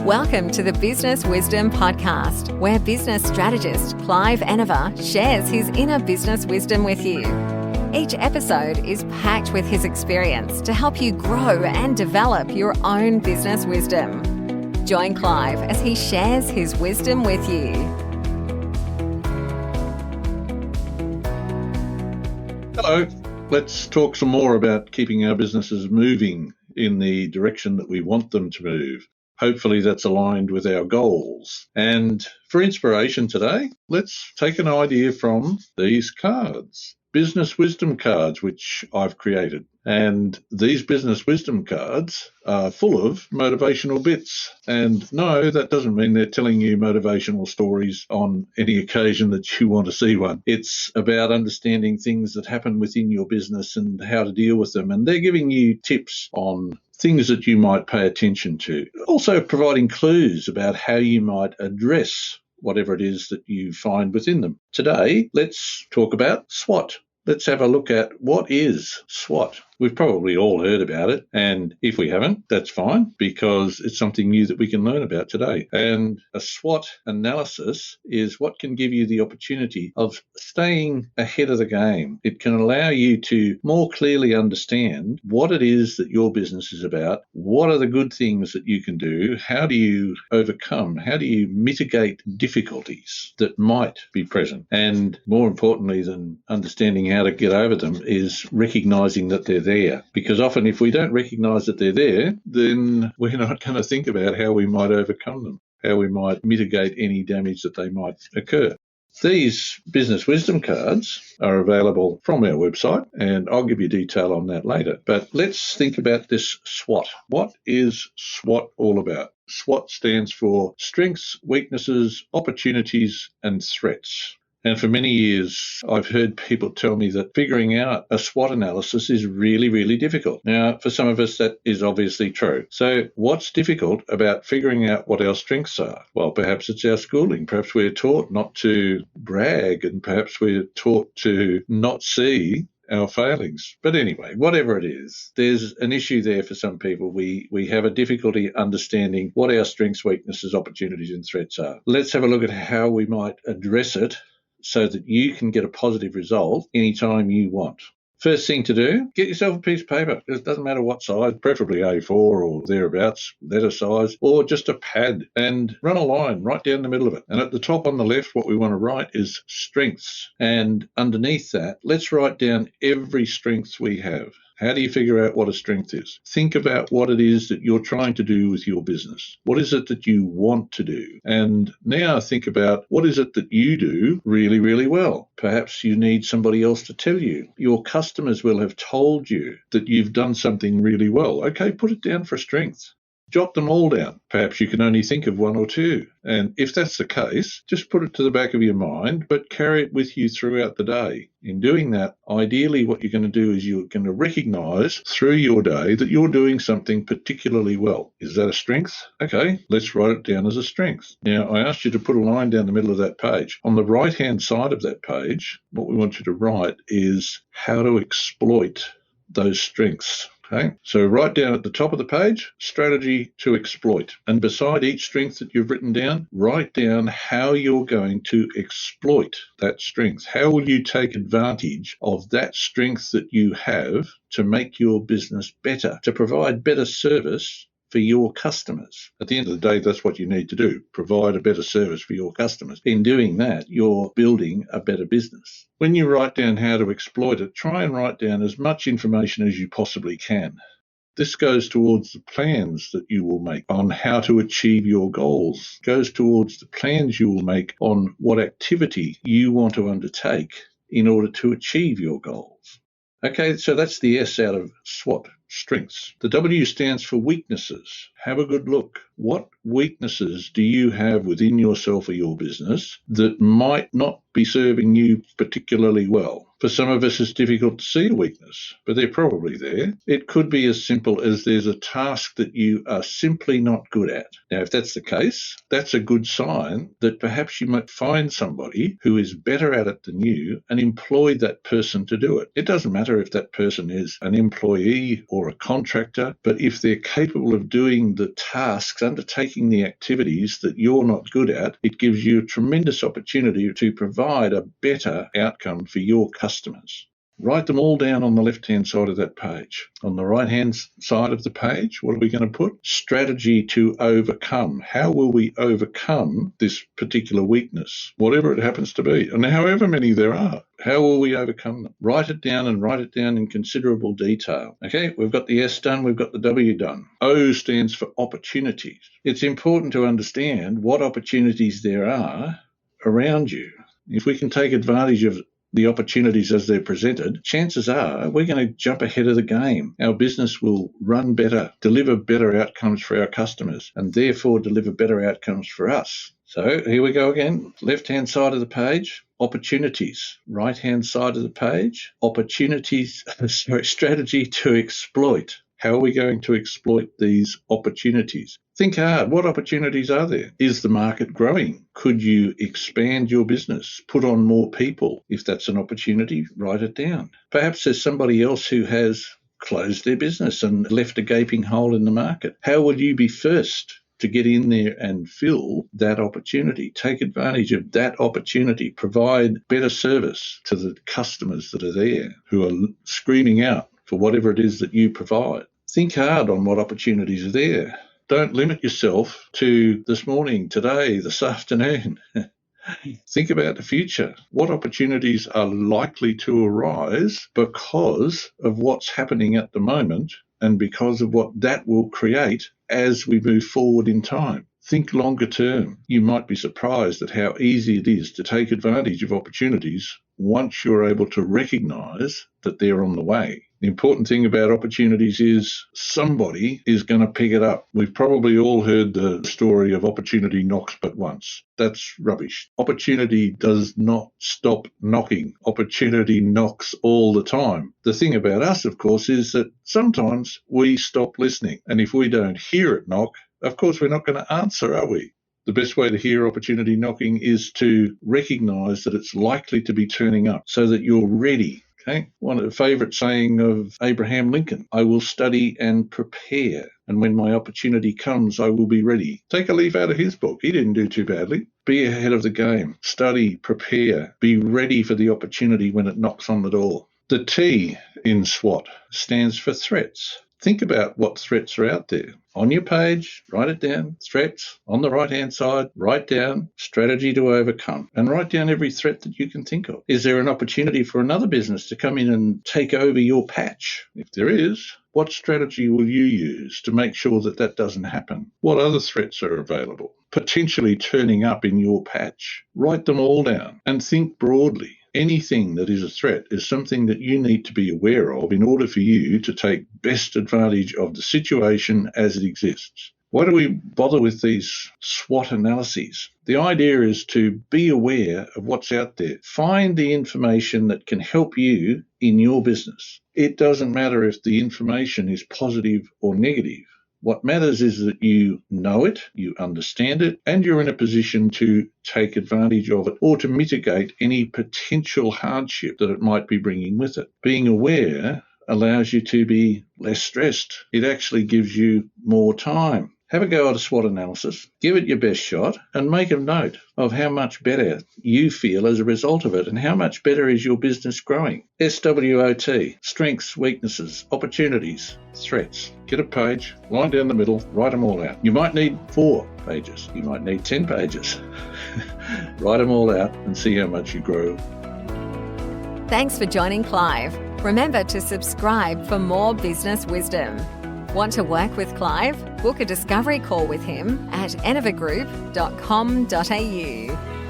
Welcome to the Business Wisdom Podcast, where business strategist Clive Enever shares his inner business wisdom with you. Each episode is packed with his experience to help you grow and develop your own business wisdom. Join Clive as he shares his wisdom with you. Hello, let's talk some more about keeping our businesses moving in the direction that we want them to move. Hopefully that's aligned with our goals. And for inspiration today, let's take an idea from these cards. Business wisdom cards, which I've created. And these business wisdom cards are full of motivational bits. And no, that doesn't mean they're telling you motivational stories on any occasion that you want to see one. It's about understanding things that happen within your business and how to deal with them. And they're giving you tips on things that you might pay attention to. Also providing clues about how you might address whatever it is that you find within them. Today, let's talk about SWOT. Let's have a look at what is SWOT. We've probably all heard about it, and if we haven't, that's fine, because it's something new that we can learn about today. And a SWOT analysis is what can give you the opportunity of staying ahead of the game. It can allow you to more clearly understand what it is that your business is about, what are the good things that you can do, how do you overcome, how do you mitigate difficulties that might be present, and more importantly than understanding how to get over them is recognizing that they're there. Because often if we don't recognize that they're there, then we're not going to think about how we might overcome them, how we might mitigate any damage that they might occur. These business wisdom cards are available from our website, and I'll give you detail on that later. But let's think about this SWOT. What is SWOT all about? SWOT stands for strengths, weaknesses, opportunities, and threats. And for many years, I've heard people tell me that figuring out a SWOT analysis is really, really difficult. Now, for some of us, that is obviously true. So what's difficult about figuring out what our strengths are? Well, perhaps it's our schooling. Perhaps we're taught not to brag, and perhaps we're taught to not see our failings. But anyway, whatever it is, there's an issue there for some people. We have a difficulty understanding what our strengths, weaknesses, opportunities, and threats are. Let's have a look at how we might address it so that you can get a positive result anytime you want. First thing to do, get yourself a piece of paper. It doesn't matter what size, preferably A4 or thereabouts, letter size, or just a pad, and run a line right down the middle of it. And at the top on the left, what we want to write is strengths. And underneath that, let's write down every strength we have. How do you figure out what a strength is? Think about what it is that you're trying to do with your business. What is it that you want to do? And now think about what is it that you do really, really well. Perhaps you need somebody else to tell you. Your customers will have told you that you've done something really well. Okay, put it down for a strength. Jot them all down. Perhaps you can only think of one or two. And if that's the case, just put it to the back of your mind, but carry it with you throughout the day. In doing that, ideally what you're going to do is you're going to recognize through your day that you're doing something particularly well. Is that a strength? Okay, let's write it down as a strength. Now, I asked you to put a line down the middle of that page. On the right-hand side of that page, what we want you to write is how to exploit those strengths. Okay, so write down at the top of the page, strategy to exploit. And beside each strength that you've written down, write down how you're going to exploit that strength. How will you take advantage of that strength that you have to make your business better, to provide better service for your customers? At the end of the day, that's what you need to do, provide a better service for your customers. In doing that, you're building a better business. When you write down how to exploit it, try and write down as much information as you possibly can. This goes towards the plans that you will make on how to achieve your goals, goes towards the plans you will make on what activity you want to undertake in order to achieve your goals. Okay, so that's the S out of SWOT, strengths. The W stands for weaknesses. Have a good look. What weaknesses do you have within yourself or your business that might not be serving you particularly well? For some of us, it's difficult to see a weakness, but they're probably there. It could be as simple as there's a task that you are simply not good at. Now, if that's the case, that's a good sign that perhaps you might find somebody who is better at it than you and employ that person to do it. It doesn't matter if that person is an employee or a contractor, but if they're capable of doing the tasks undertaking the activities that you're not good at, it gives you a tremendous opportunity to provide a better outcome for your customers. Write them all down on the left-hand side of that page. On the right-hand side of the page, what are we going to put? Strategy to overcome. How will we overcome this particular weakness, whatever it happens to be, and however many there are? How will we overcome them? Write it down and write it down in considerable detail. Okay, we've got the S done, we've got the W done. O stands for opportunities. It's important to understand what opportunities there are around you. If we can take advantage of the opportunities as they're presented, chances are we're going to jump ahead of the game. Our business will run better, deliver better outcomes for our customers, and therefore deliver better outcomes for us. So here we go again. Left-hand side of the page, opportunities. Right-hand side of the page, opportunities, strategy to exploit. How are we going to exploit these opportunities? Think hard. What opportunities are there? Is the market growing? Could you expand your business? Put on more people? If that's an opportunity, write it down. Perhaps there's somebody else who has closed their business and left a gaping hole in the market. How would you be first to get in there and fill that opportunity? Take advantage of that opportunity. Provide better service to the customers that are there who are screaming out for whatever it is that you provide. Think hard on what opportunities are there. Don't limit yourself to this morning, today, this afternoon. Think about the future. What opportunities are likely to arise because of what's happening at the moment and because of what that will create as we move forward in time? Think longer term. You might be surprised at how easy it is to take advantage of opportunities once you're able to recognize that they're on the way. The important thing about opportunities is somebody is going to pick it up. We've probably all heard the story of opportunity knocks but once. That's rubbish. Opportunity does not stop knocking. Opportunity knocks all the time. The thing about us, of course, is that sometimes we stop listening. And if we don't hear it knock, of course, we're not going to answer, are we? The best way to hear opportunity knocking is to recognize that it's likely to be turning up so that you're ready. Okay, one of the favourite saying of Abraham Lincoln, I will study and prepare, and when my opportunity comes, I will be ready. Take a leaf out of his book. He didn't do too badly. Be ahead of the game. Study, prepare, be ready for the opportunity when it knocks on the door. The T in SWOT stands for threats. Think about what threats are out there. On your page, write it down, threats. On the right-hand side, write down strategy to overcome and write down every threat that you can think of. Is there an opportunity for another business to come in and take over your patch? If there is, what strategy will you use to make sure that that doesn't happen? What other threats are available, potentially turning up in your patch? Write them all down and think broadly. Anything that is a threat is something that you need to be aware of in order for you to take best advantage of the situation as it exists. Why do we bother with these SWOT analyses? The idea is to be aware of what's out there. Find the information that can help you in your business. It doesn't matter if the information is positive or negative. What matters is that you know it, you understand it, and you're in a position to take advantage of it or to mitigate any potential hardship that it might be bringing with it. Being aware allows you to be less stressed. It actually gives you more time. Have a go at a SWOT analysis, give it your best shot, and make a note of how much better you feel as a result of it and how much better is your business growing. SWOT, strengths, weaknesses, opportunities, threats. Get a page, line down the middle, write them all out. You might need 4 pages. You might need 10 pages. Write them all out and see how much you grow. Thanks for joining Clive. Remember to subscribe for more business wisdom. Want to work with Clive? Book a discovery call with him at enervagroup.com.au.